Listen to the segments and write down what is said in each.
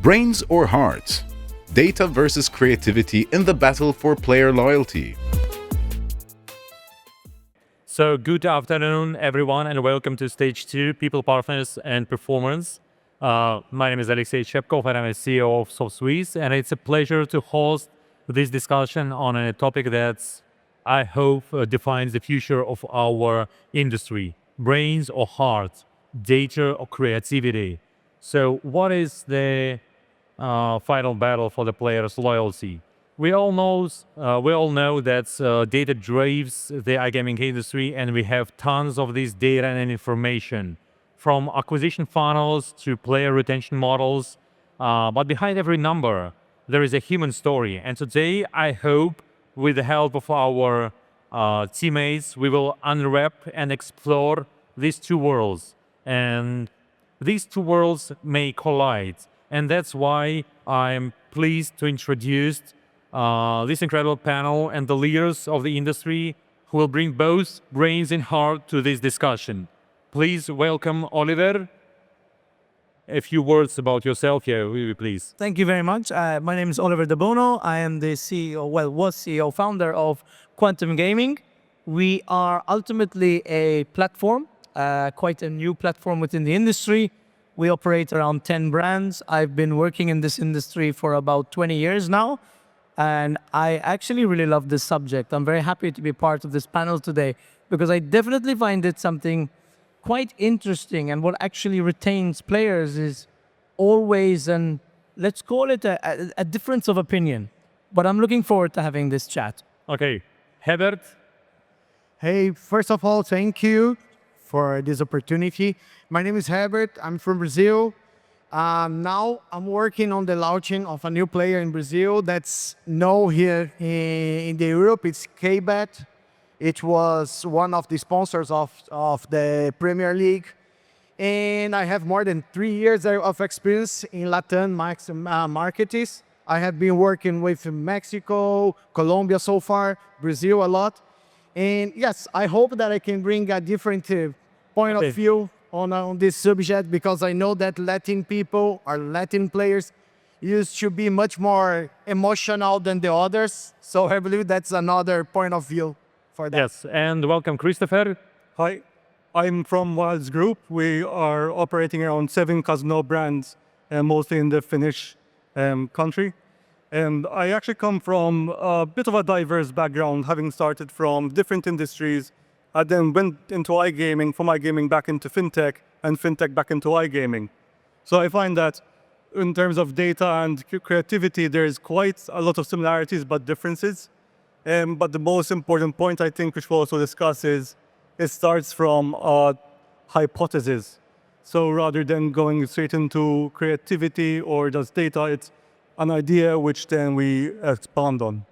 Brains or hearts? Data versus creativity in the battle for player loyalty. So good afternoon, everyone, and welcome to Stage 2, People, Partners, and Performance. My name is Alexey Chepkov, and I'm a CEO of SOFTSWISS, and it's a pleasure to host this discussion on a topic that I hope defines the future of our industry. Brains or heart, data or creativity. So what is the final battle for the player's loyalty? We all know that data drives the iGaming industry, and we have tons of this data and information, from acquisition funnels to player retention models. But behind every number, there is a human story. And today, I hope, with the help of our teammates, we will unwrap and explore these two worlds. And these two worlds may collide. And that's why I'm pleased to introduce this incredible panel and the leaders of the industry who will bring both brains and heart to this discussion. Please welcome Oliver. A few words about yourself here, will you please? Thank you very much. My name is Oliver De Bono. I am the CEO, was CEO, founder of Quantum Gaming. We are ultimately a platform, quite a new platform within the industry. We operate around 10 brands. I've been working in this industry for about 20 years now. And I actually really love this subject. I'm very happy to be part of this panel today because I definitely find it something quite interesting. And what actually retains players is always let's call it a difference of opinion. But I'm looking forward to having this chat. Okay, Herbert. Hey, first of all, thank you for this opportunity. My name is Herbert. I'm from Brazil. Now I'm working on the launching of a new player in Brazil that's known here in Europe. It's KBET. It was one of the sponsors of the Premier League. And I have more than 3 years of experience in Latam markets. I have been working with Mexico, Colombia so far, Brazil a lot. And yes, I hope that I can bring a different point of view on this subject, because I know that Latin people or Latin players used to be much more emotional than the others. So I believe that's another point of view for that. Yes, and welcome, Christopher. Hi, I'm from Wildz Group. We are operating around 7 casino brands, mostly in the Finnish country. And I actually come from a bit of a diverse background, having started from different industries. I then went into iGaming, from iGaming back into FinTech, and FinTech back into iGaming. So I find that in terms of data and creativity, there is quite a lot of similarities but differences. But the most important point, I think, which we'll also discuss, is it starts from a hypothesis. So rather than going straight into creativity or just data, it's an idea which then we expand on.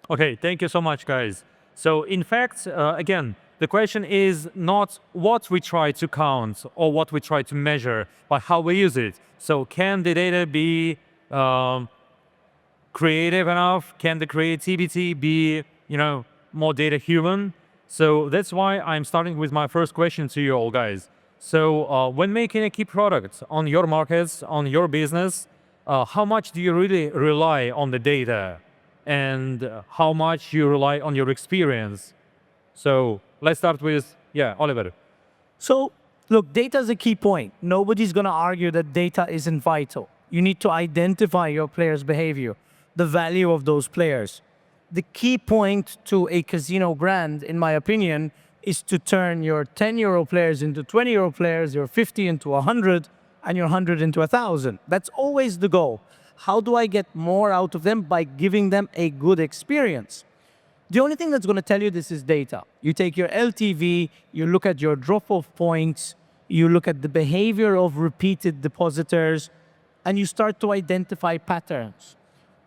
Okay, thank you so much, guys. So in fact, again, the question is not what we try to count or what we try to measure, but how we use it. So can the data be creative enough? Can the creativity be, more data human? So that's why I'm starting with my first question to you all, guys. So when making a key product on your markets, on your business, how much do you really rely on the data? And how much you rely on your experience? So let's start with, Oliver. So look, data is a key point. Nobody's going to argue that data isn't vital. You need to identify your players' behavior, the value of those players. The key point to a casino brand, in my opinion, is to turn your 10-year-old players into 20-year-old players, your 50 into 100, and your 100 into 1,000. That's always the goal. How do I get more out of them? By giving them a good experience. The only thing that's going to tell you this is data. You take your LTV, you look at your drop-off points, you look at the behavior of repeated depositors, and you start to identify patterns.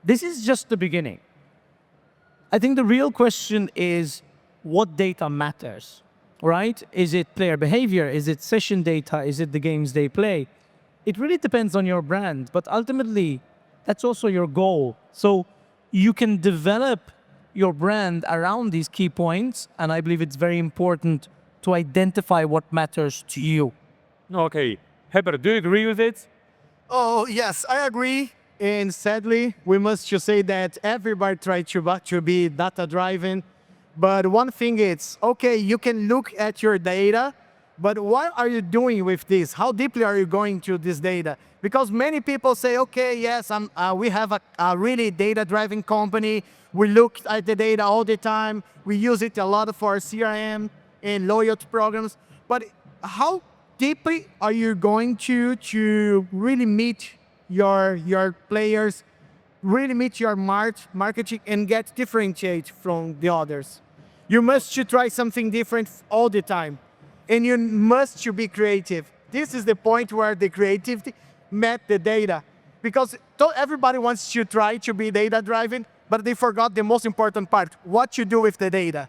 This is just the beginning. I think the real question is what data matters, right? Is it player behavior? Is it session data? Is it the games they play? It really depends on your brand, but ultimately, that's also your goal. So you can develop your brand around these key points, and I believe it's very important to identify what matters to you. Okay. Herbert, do you agree with it? Oh, yes, I agree. And sadly, we must just say that everybody tries to be data-driven. But one thing is, okay, you can look at your data, but what are you doing with this? How deeply are you going to this data? Because many people say, okay, yes, we have a really data-driven company. We look at the data all the time. We use it a lot for CRM and loyalty programs. But how deeply are you going to really meet your players, really meet your marketing and get differentiate from the others? You must to try something different all the time. And you must to be creative. This is the point where the creativity met the data. Because everybody wants to try to be data-driven, but they forgot the most important part, what you do with the data.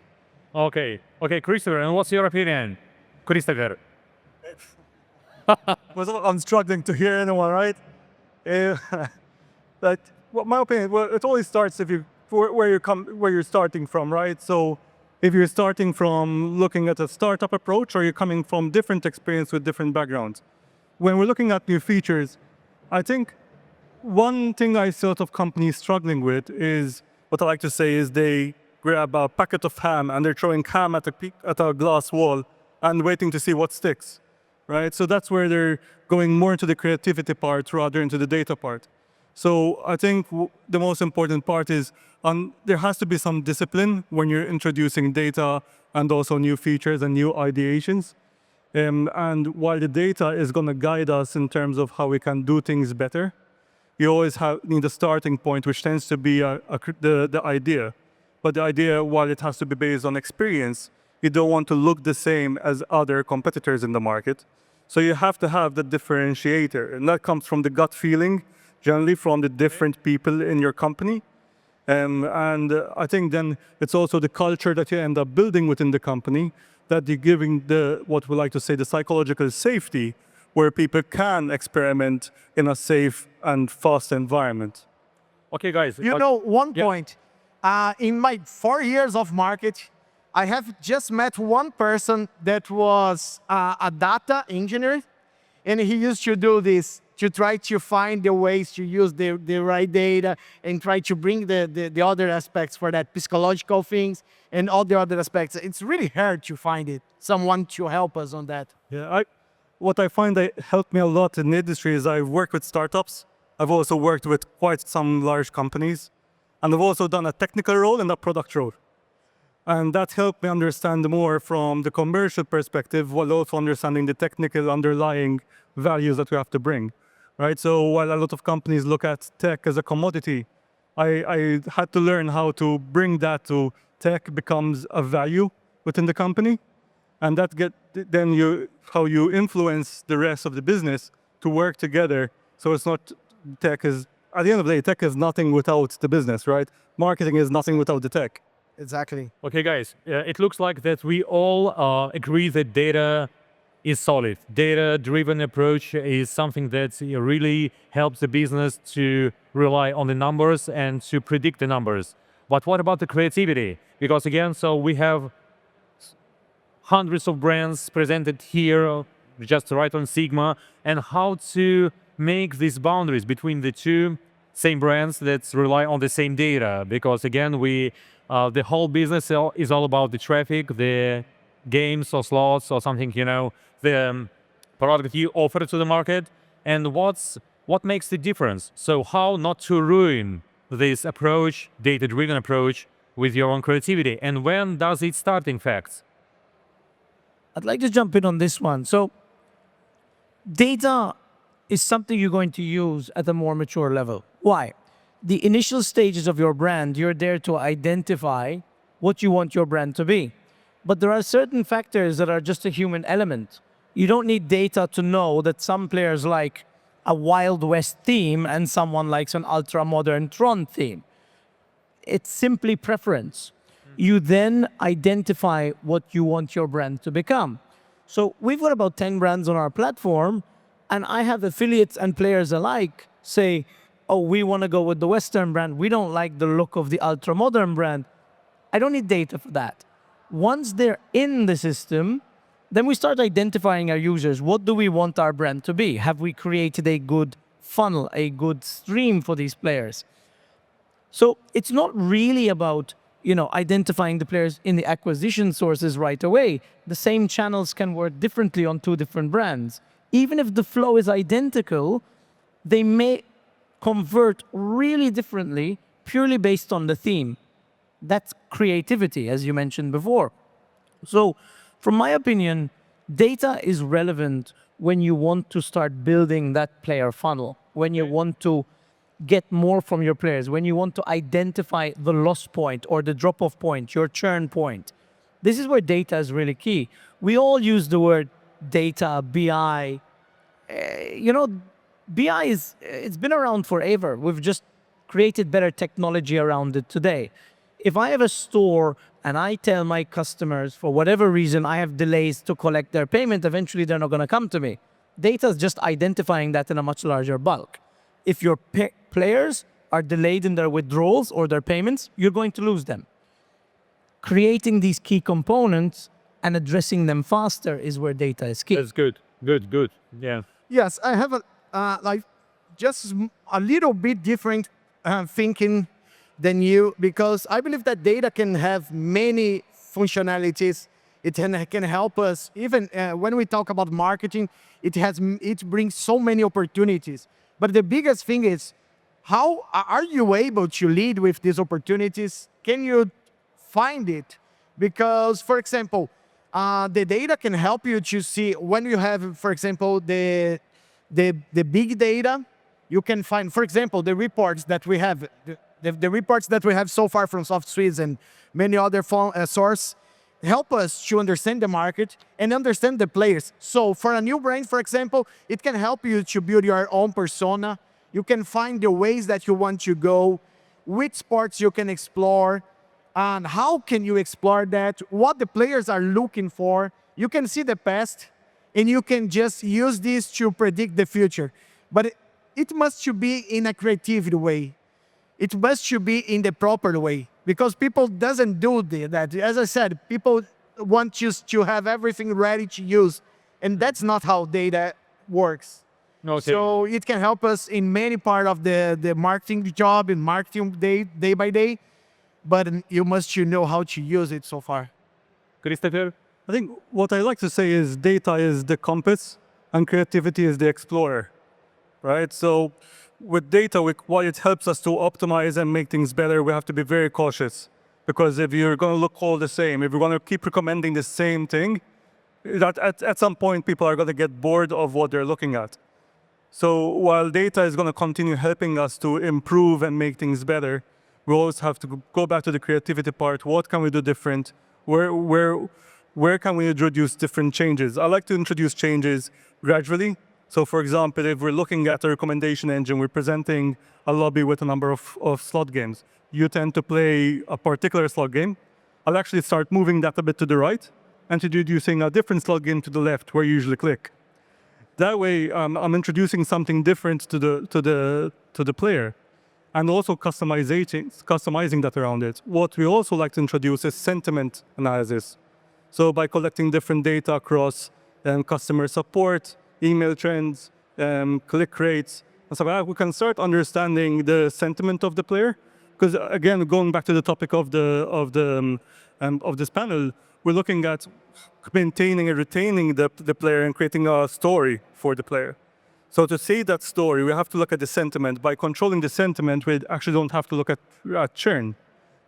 Okay, Christopher, and what's your opinion? Christopher. Well, I'm struggling to hear anyone, right? But my opinion, well, it always starts if you where you're starting from, right? So if you're starting from looking at a startup approach, or you're coming from different experience with different backgrounds. When we're looking at new features, I think one thing I see a lot of companies struggling with is what I like to say is they grab a packet of ham and they're throwing ham at a glass wall and waiting to see what sticks, right? So that's where they're going more into the creativity part rather into the data part. So I think the most important part is there has to be some discipline when you're introducing data and also new features and new ideations. And while the data is going to guide us in terms of how we can do things better, you always need a starting point, which tends to be the idea. But the idea, while it has to be based on experience, you don't want to look the same as other competitors in the market. So you have to have the differentiator, and that comes from the gut feeling, generally from the different people in your company. And I think then it's also the culture that you end up building within the company, that you're giving what we like to say, the psychological safety, where people can experiment in a safe and fast environment. Okay, guys. You know, one point, in my 4 years of market, I have just met one person that was a data engineer, and he used to do this, to try to find the ways to use the right data and try to bring the other aspects for that, psychological things and all the other aspects. It's really hard to find someone to help us on that. Yeah, what I find that helped me a lot in the industry is I've worked with startups. I've also worked with quite some large companies. And I've also done a technical role and a product role. And that helped me understand more from the commercial perspective, while also understanding the technical underlying values that we have to bring, right? So while a lot of companies look at tech as a commodity, I had to learn how to bring that to tech becomes a value within the company. And that how you influence the rest of the business to work together. So it's not tech is, at the end of the day, tech is nothing without the business, right? Marketing is nothing without the tech. Exactly. Okay, guys, it looks like that we all agree that data is solid. Data-driven approach is something that really helps the business to rely on the numbers and to predict the numbers. But what about the creativity? Because again, so we have hundreds of brands presented here, just right on Sigma, and how to make these boundaries between the two same brands that rely on the same data. Because again, the whole business is all about the traffic, the games or slots or something, the product you offer to the market, and what makes the difference. So how not to ruin this approach, data-driven approach, with your own creativity, and when does it start, in fact? I'd like to jump in on this one. So data is something you're going to use at a more mature level. Why? The initial stages of your brand, you're there to identify what you want your brand to be. But there are certain factors that are just a human element. You don't need data to know that some players like a Wild West theme and someone likes an ultra-modern Tron theme. It's simply preference. You then identify what you want your brand to become. So we've got about 10 brands on our platform, and I have affiliates and players alike say, oh, we want to go with the Western brand. We don't like the look of the ultra-modern brand. I don't need data for that. Once they're in the system, then we start identifying our users. What do we want our brand to be? Have we created a good funnel, a good stream for these players. So it's not really about, identifying the players in the acquisition sources right away. The same channels can work differently on two different brands. Even if the flow is identical, they may convert really differently purely based on the theme. That's creativity, as you mentioned before. So, from my opinion, data is relevant when you want to start building that player funnel, when you want to get more from your players, when you want to identify the loss point or the drop-off point, your churn point. This is where data is really key. We all use the word data, BI. BI it's been around forever. We've just created better technology around it today. If I have a store and I tell my customers, for whatever reason, I have delays to collect their payment, eventually they're not going to come to me. Data is just identifying that in a much larger bulk. If your players are delayed in their withdrawals or their payments, you're going to lose them. Creating these key components and addressing them faster is where data is key. That's good. Good. Yeah. Yes, I have just a little bit different thinking than you, because I believe that data can have many functionalities. It can help us even when we talk about marketing. It brings so many opportunities. But the biggest thing is, how are you able to lead with these opportunities? Can you find it? Because, for example, the data can help you to see when you have, for example, the big data. You can find, for example, the reports that we have, the reports that we have so far from SoftSWISS and many other sources help us to understand the market and understand the players. So for a new brand, for example, it can help you to build your own persona. You can find the ways that you want to go, which sports you can explore, and how can you explore that, what the players are looking for. You can see the past, and you can just use this to predict the future. But it must be in a creative way. It must be in the proper way, because people doesn't do that. As I said, people want just to have everything ready to use, and that's not how data works. Okay. So it can help us in many part of the marketing job, in marketing day by day, but you must know how to use it so far. Christopher? I think what I like to say is data is the compass and creativity is the explorer, right? So with data, while it helps us to optimize and make things better, we have to be very cautious. Because if you're going to look all the same, if you're going to keep recommending the same thing, that at some point people are going to get bored of what they're looking at. So while data is going to continue helping us to improve and make things better, we always have to go back to the creativity part. What can we do different? Where can we introduce different changes? I like to introduce changes gradually. So for example, if we're looking at a recommendation engine, we're presenting a lobby with a number of slot games. You tend to play a particular slot game. I'll actually start moving that a bit to the right and introducing a different slot game to the left where you usually click. That way, I'm introducing something different to the player, and also customizing that around it. What we also like to introduce is sentiment analysis. So by collecting different data across customer support, email trends, click rates, and so we can start understanding the sentiment of the player. Because again, going back to the topic of this panel, we're looking at maintaining and retaining the player and creating a story for the player. So to see that story, we have to look at the sentiment. By controlling the sentiment, we actually don't have to look at churn.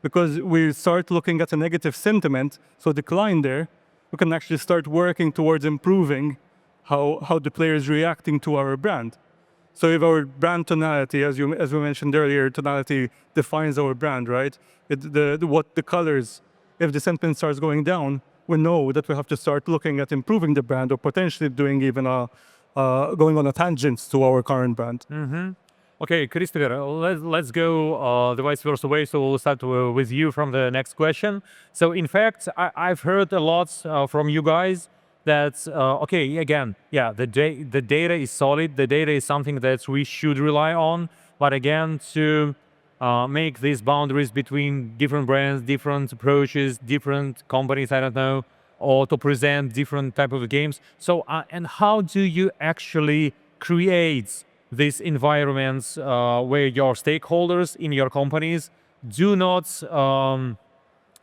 Because we start looking at a negative sentiment, so decline there, we can actually start working towards improving how the player is reacting to our brand. So if our brand tonality, as we mentioned earlier, tonality defines our brand, right? What the colors, if the sentiment starts going down, we know that we have to start looking at improving the brand or potentially doing even going on a tangent to our current brand. Mm-hmm. Okay, Christopher, let's go the vice versa way. So we'll start with you from the next question. So in fact, I've heard a lot from you guys that, okay, again, yeah, the data is solid. The data is something that we should rely on. But again, to make these boundaries between different brands, different approaches, different companies, I don't know, or to present different type of games. So, and how do you actually create these environments where your stakeholders in your companies do not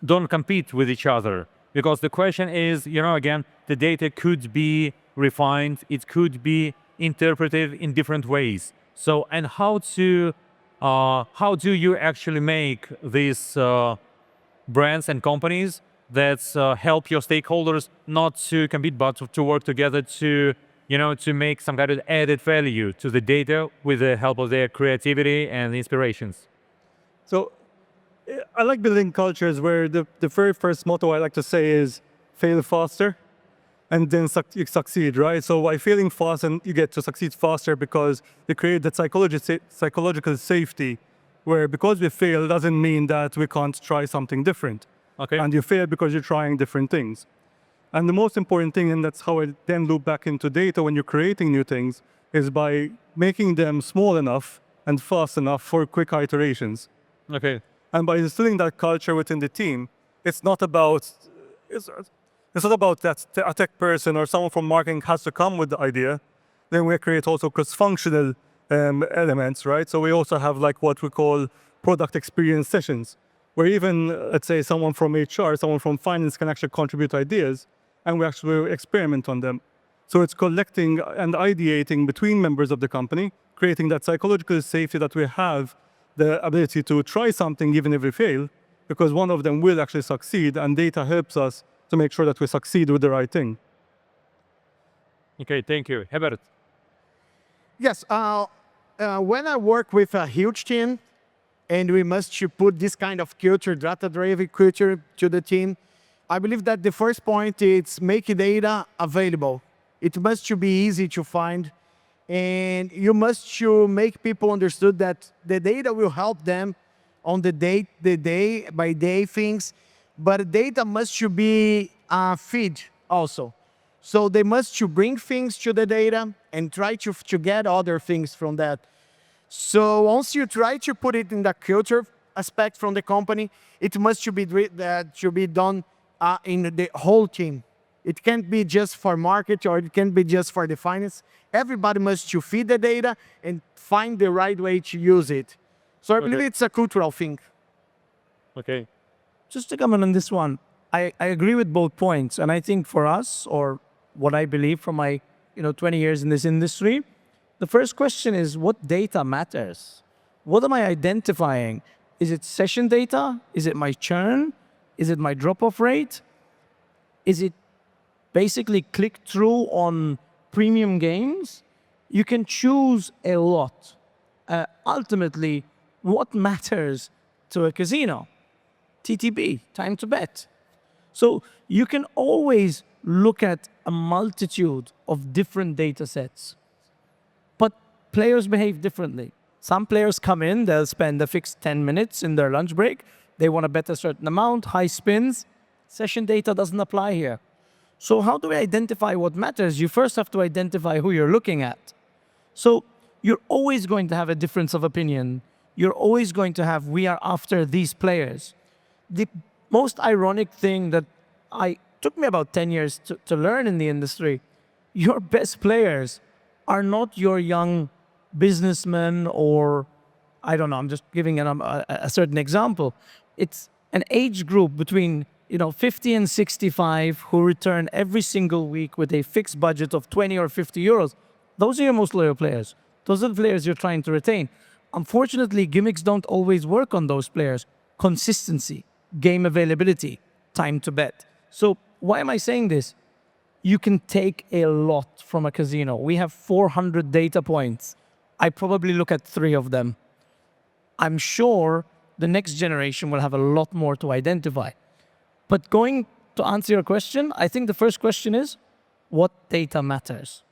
don't compete with each other. Because the question is, again, the data could be refined, it could be interpreted in different ways. So, and how do you actually make these brands and companies that help your stakeholders not to compete, but to work together to, to make some kind of added value to the data with the help of their creativity and inspirations? So I like building cultures where the very first motto I like to say is fail faster and then you succeed, right? So by failing fast, and you get to succeed faster because you create that psychological safety where because we fail doesn't mean that we can't try something different. Okay. And you fail because you're trying different things. And the most important thing, and that's how I then loop back into data when you're creating new things, is by making them small enough and fast enough for quick iterations. Okay. And by instilling that culture within the team, it's not about that a tech person or someone from marketing has to come with the idea. Then we create also cross-functional elements, right? So we also have like what we call product experience sessions, where even, let's say, someone from HR, someone from finance can actually contribute ideas, and we actually experiment on them. So it's collecting and ideating between members of the company, creating that psychological safety that we have the ability to try something even if we fail, because one of them will actually succeed, and data helps us to make sure that we succeed with the right thing. Okay, thank you. Herbert? Yes, when I work with a huge team, and we must put this kind of culture, data-driven culture to the team, I believe that the first point is make data available. It must be easy to find, and you must make people understood that the data will help them on the day-by-day things, but data must be feed also. So they must bring things to the data and try to get other things from that. So once you try to put it in the culture aspect from the company, it must be done in the whole team. It can't be just for market, or it can't be just for the finance. Everybody must feed the data and find the right way to use it. So I believe it's a cultural thing. Okay. Just to comment on this one, I agree with both points. And I think for us, or what I believe from my 20 years in this industry, the first question is, what data matters? What am I identifying? Is it session data? Is it my churn? Is it my drop-off rate? Is it basically click-through on premium games? You can choose a lot. Ultimately, what matters to a casino? TTB, time to bet. So you can always look at a multitude of different data sets. But players behave differently. Some players come in, they'll spend a fixed 10 minutes in their lunch break. They want to bet a certain amount, high spins. Session data doesn't apply here. So how do we identify what matters? You first have to identify who you're looking at. So you're always going to have a difference of opinion. You're always going to have, we are after these players. The most ironic thing that took me about 10 years to learn in the industry, your best players are not your young businessmen, or, I don't know, I'm just giving a certain example. It's an age group between 50 and 65 who return every single week with a fixed budget of 20 or 50 euros. Those are your most loyal players. Those are the players you're trying to retain. Unfortunately, gimmicks don't always work on those players. Consistency, game availability, time to bet. So why am I saying this? You can take a lot from a casino. We have 400 data points. I probably look at 3 of them. I'm sure the next generation will have a lot more to identify. But going to answer your question, I think the first question is, what data matters?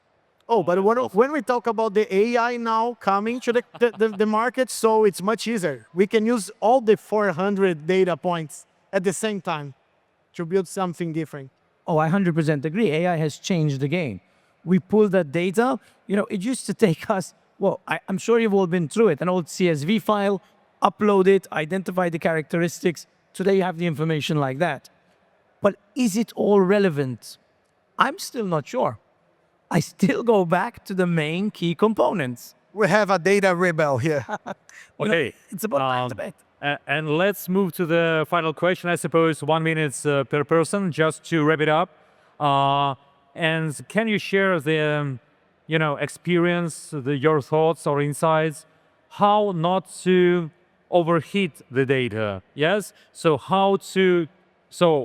Oh, but when we talk about the AI now coming to the market, so it's much easier. We can use all the 400 data points at the same time to build something different. Oh, I 100% agree. AI has changed the game. We pull that data. It used to take us, well, I'm sure you've all been through it, an old CSV file, upload it, identify the characteristics. Today you have the information like that. But is it all relevant? I'm still not sure. I still go back to the main key components. we have a data rebel here. Okay. It's about debate. And let's move to the final question. I suppose 1 minute per person, just to wrap it up. And can you share the, experience, your thoughts or insights, how not to overheat the data? Yes. So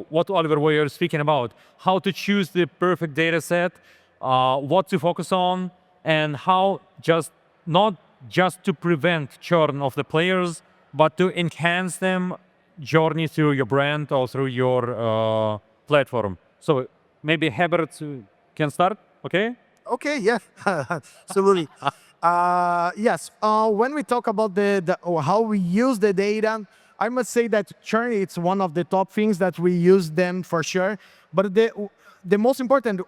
what Oliver we are speaking about, how to choose the perfect data set, what to focus on, and how not just to prevent churn of the players, but to enhance them journey through your brand or through your platform. So maybe Herbert can start, okay? Okay, yeah, absolutely. Yes, when we talk about or how we use the data, I must say that churn it's one of the top things that we use them for sure. But the most important,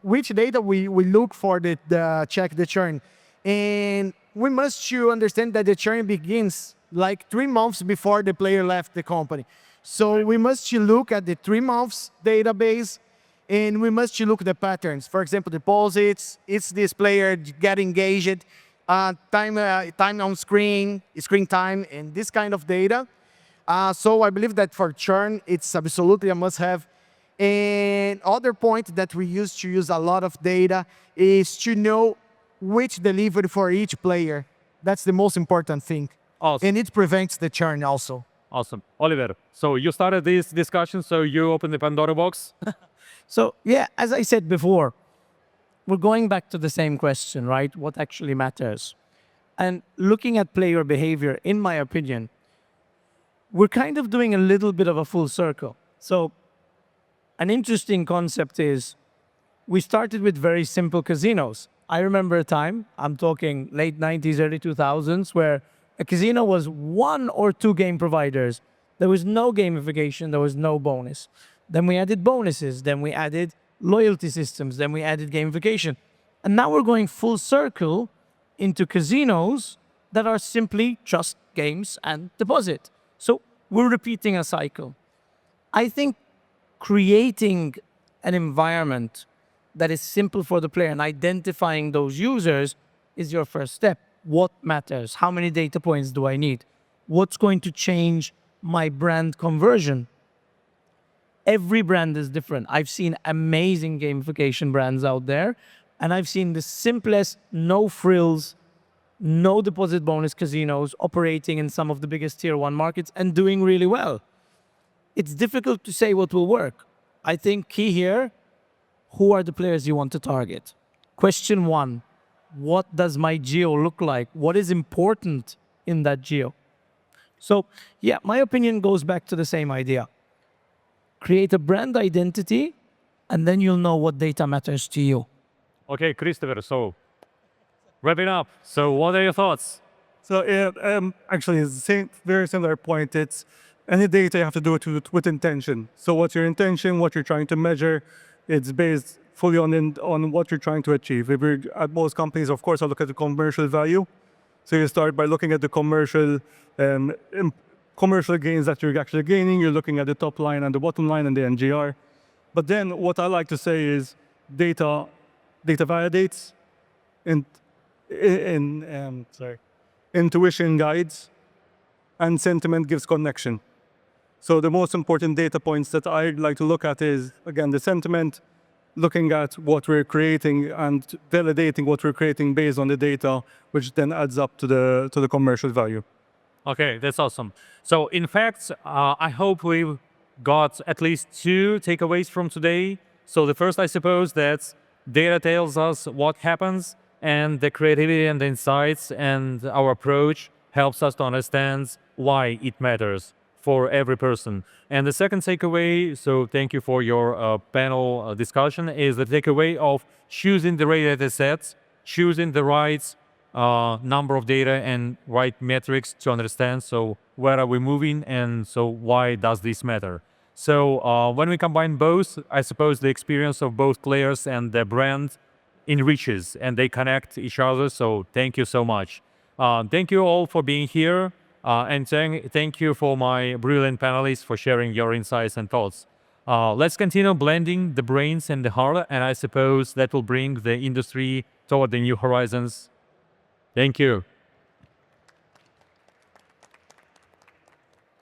which data we look for the check the churn, and we must to understand that the churn begins like 3 months before the player left the company. So we must to look at the 3 months database, and we must look at the patterns. For example, deposits, is this player get engaged, time on screen time, and this kind of data. So I believe that for churn, it's absolutely a must-have. And other point that we used to use a lot of data is to know which delivery for each player. That's the most important thing. Awesome. And it prevents the churn also. Awesome. Oliver, so you started this discussion, so you opened the Pandora box. So yeah, as I said before, we're going back to the same question, right? What actually matters? And looking at player behavior, in my opinion, we're kind of doing a little bit of a full circle. So an interesting concept is we started with very simple casinos. I remember a time, I'm talking late 90s, early 2000s, where a casino was 1 or 2 game providers. There was no gamification, there was no bonus. Then we added bonuses, then we added loyalty systems, then we added gamification. And now we're going full circle into casinos that are simply just games and deposit. So we're repeating a cycle. I think creating an environment that is simple for the player and identifying those users is your first step. What matters? How many data points do I need? What's going to change my brand conversion? Every brand is different. I've seen amazing gamification brands out there, and I've seen the simplest, no frills, no deposit bonus casinos operating in some of the biggest tier 1 markets and doing really well. It's difficult to say what will work. I think key here, who are the players you want to target? Question 1, what does my geo look like? What is important in that geo? So yeah, my opinion goes back to the same idea. Create a brand identity, and then you'll know what data matters to you. Okay, Christopher, so wrapping up. So what are your thoughts? So actually, it's the same, very similar point. It's any data you have to do it with intention. So what's your intention? What you're trying to measure? It's based fully on what you're trying to achieve. If you're at most companies, of course, I look at the commercial value. So you start by looking at the commercial gains that you're actually gaining. You're looking at the top line and the bottom line and the NGR. But then what I like to say is data validates, intuition guides, and sentiment gives connection. So the most important data points that I'd like to look at is, again, the sentiment, looking at what we're creating and validating what we're creating based on the data, which then adds up to the commercial value. Okay, that's awesome. So in fact, I hope we got at least 2 takeaways from today. So the first, I suppose, that data tells us what happens, and the creativity and the insights and our approach helps us to understand why it matters for every person. And the second takeaway, so thank you for your panel discussion, is the takeaway of choosing the right data sets, choosing the right number of data and right metrics to understand, so where are we moving, and so why does this matter. So when we combine both, I suppose the experience of both players and the brand enriches and they connect each other. So thank you so much. Thank you all for being here, and thank you for my brilliant panelists for sharing your insights and thoughts. Let's continue blending the brains and the heart, and I suppose that will bring the industry toward the new horizons. Thank you.